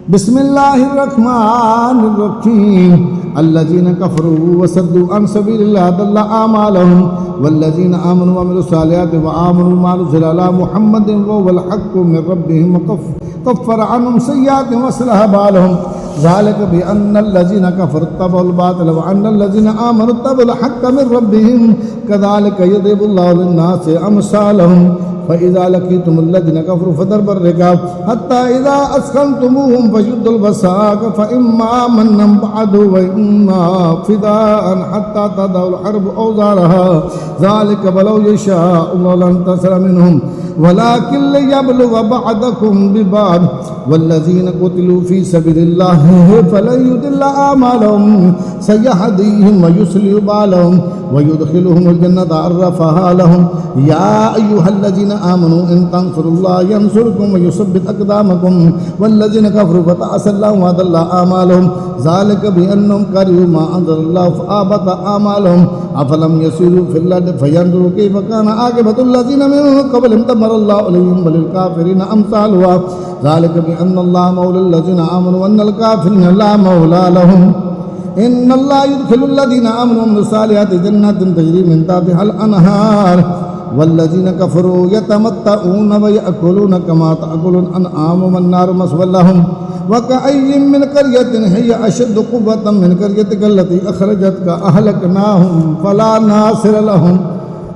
বিসমিল্লাহির রহমানির রহিম আল্লাযীনা কাফারু ওয়া সাদ্দু আন সাবিলিল্লাহি আদাল্লা আমালাহুম ওয়াল্লাযীনা আমানু ওয়া আমিলুস সালিহাতি ওয়া আমানু মা নুজিলা আলা মুহাম্মাদিন ওয়া হুয়াল হাক্কু মির রাব্বিহিম কাফফারা আনহুম সাইয়্যাতিহিম ওয়া আslaha বালাহুম ذلك بأن الذين كفروا اتبعوا الباطل وأن الذين آمنوا اتبعوا الحق من ربهم كذلك يضرب الله للناس أمثالهم فإذا لقيتم الذين كفروا فضرب الرقاب حتى إذا أثخنتموهم فشدوا الوثاق فإما منا بعد وإما فداء حتى تضع الحرب أوزارها ذلك ولو يشاء الله لانتصر منهم ولكن ليبلغ بعضكم ببعض والذين قتلوا في سبيل الله فلن يضل أعمالهم سيهديهم ويصلح بالهم ويدخلهم الجنة عرفها لهم يا أيها الذين آمنوا إن تنصروا الله ينصركم ويثبت أقدامكم والذين كفروا فتعسى لهم وأضل أعمالهم ذلك بأنهم كرهوا ما أنزل الله فأحبط أعمالهم أفلم يسيروا في الأرض فينظروا كيف كان عاقبة الذين من قبلهم دمر الله عليهم وللكافرين أمثالها ذلك بأن الله مولى الذين آمنوا وأن الكافرين لا مولى لهم إن الله يدخل الذين آمنوا وعملوا الصالحات جنات تجري من تحتها الأنهار والذين كفروا يتمتعون ويأكلون كما تأكل الأنعام والنار مثوى لهم وكأي من قرية هي أشد قوة من قريتك التي أخرجتك أهلكناهم فلا ناصر لهم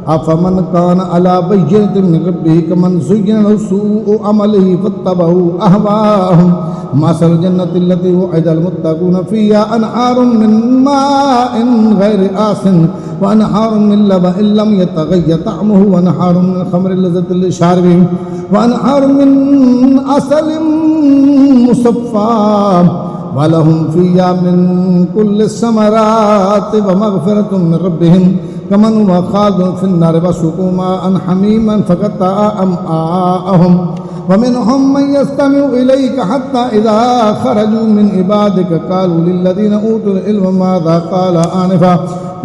أفمن كان على بينة من ربه كمن زين له سوء عمله فاتبعوا أهواءهم مثل الجنة التي وعد المتقون فيها أنهار من ماء غير آسن وأنهار من لبن لم يتغير طعمه وأنهار من خمر لذة للشاربين وأنهار من عسل مصفى ولهم فيها من كل الثمرات ومغفرة من ربهم كمن هو خالد في النار وسقوا ماء حميما فقطع أمعاءهم ومنهم من يستمع إليك حتى إذا خرجوا من عبادك قالوا للذين أوتوا العلم ماذا قال آنفا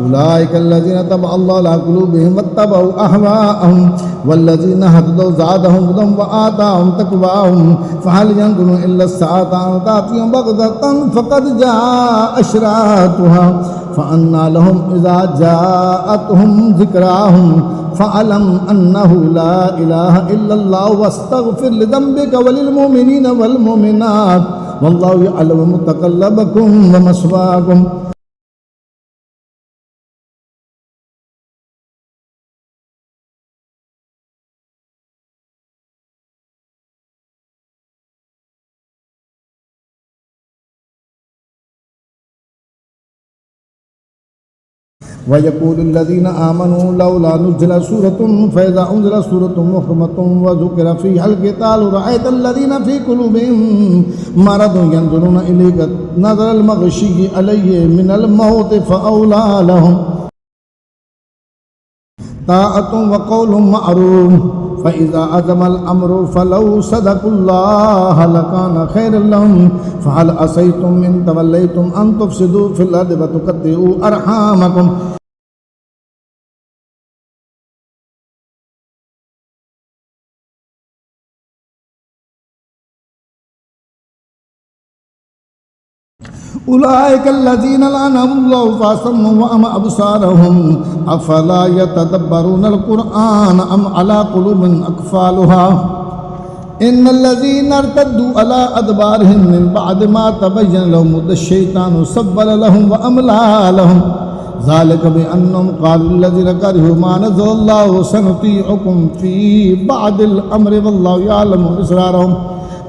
أولئك الذين تبع الله على قلوبهم واتبعوا أهواءهم والذين هتدوا زادهم هدى وآتاهم تقواهم فهل ينظرون إلا الساعة أن تأتيهم بغتة فقد جاء أشراطها فأنى لهم إذا جاءتهم ذكراهم فاعلم أنه لا إله إلا الله واستغفر لذنبك وللمؤمنين والمؤمنات والله يعلم متقلبكم ومثواكم ويقول الذين آمنوا لولا نزل سورة فإذا أنزل سورة محكمة وذكر فيها القتال رأيت الذين في قلوبهم مرض ينظرون إليك نظر المغشي عليه من الموت فأولى لهم طاعة وقول معروف فإذا عزم الأمر فلو صدقوا الله لكان خيرا لهم فهل عصيتم إن توليتم أن تفسدوا في الأرض وتقطعوا أرحامكم أولئك الذين لعنهم الله فأصمهم وأعمى أبصارهم أفلا يتدبرون القرآن أم على قلوب أقفالها إن الذين ارتدوا على أدبارهم من بعد ما تبين لهم الشيطان سبل لهم وأملى لهم ذلك بأنهم قالوا الذين كرهوا ما نزل الله سنطيعكم في بعض الأمر والله يعلم إسرارهم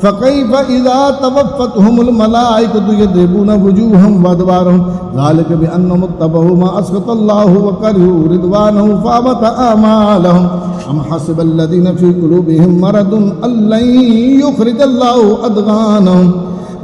فكيف إذا توفتهم الملائكة يضربون وجوههم وأدبارهم ذلك بأنهم اتبعوا ما أسخط الله وكرهوا رضوانه فأحبط أعمالهم أم حسب الذين في قلوبهم مرض أن لن يخرج الله أضغانهم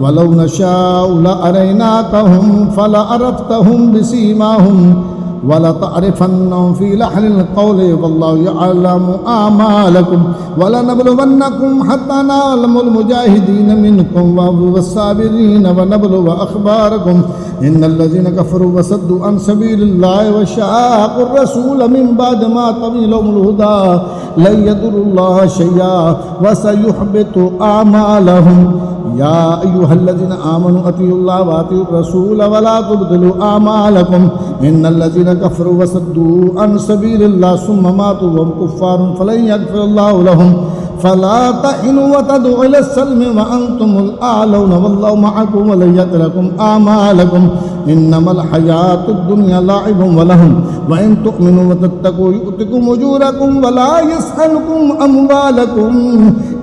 ولو نشاء لأريناكهم فلعرفتهم بسيماهم ولتعرفنهم في لحن القول والله يعلم أعمالكم ولنبلونكم حتى نعلم المجاهدين منكم والصابرين ونبلو أخباركم إن الذين كفروا وصدوا عن سبيل الله وشاقوا الرسول من بعد ما طويل لهم الهدى لن يضروا الله شيئا وسيحبط أعمالهم يا أيها الذين آمنوا أطيعوا الله وأطيعوا الرسول ولا تبطلوا أعمالكم إن الذين كفروا وصدوا عن سبيل الله ثم ماتوا وهم كفار فلن يغفر الله لهم فلا تهنوا وتدعوا إلى السلم وأنتم الأعلون والله معكم ولن يتركم أعمالكم إنما الحياة الدنيا لعب ولهو وإن تؤمنوا وتتقوا يؤتكم أجوركم ولا يسألكم أموالكم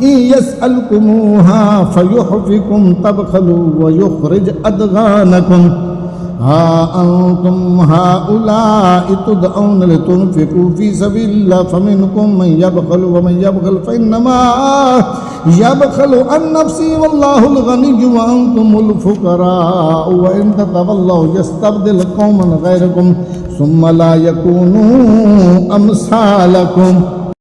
إن يسألكموها فيحفكم تبخلوا ويخرج أضغانكم ها أنتم هؤلاء تدعون لتنفقوا في سبيل الله فمنكم من يبخل ومن يبخل فإنما يبخل عن نفسه والله الغني وأنتم الفقراء وإن تتولوا يستبدل قوما غيركم ثم لا يكونوا أمثالكم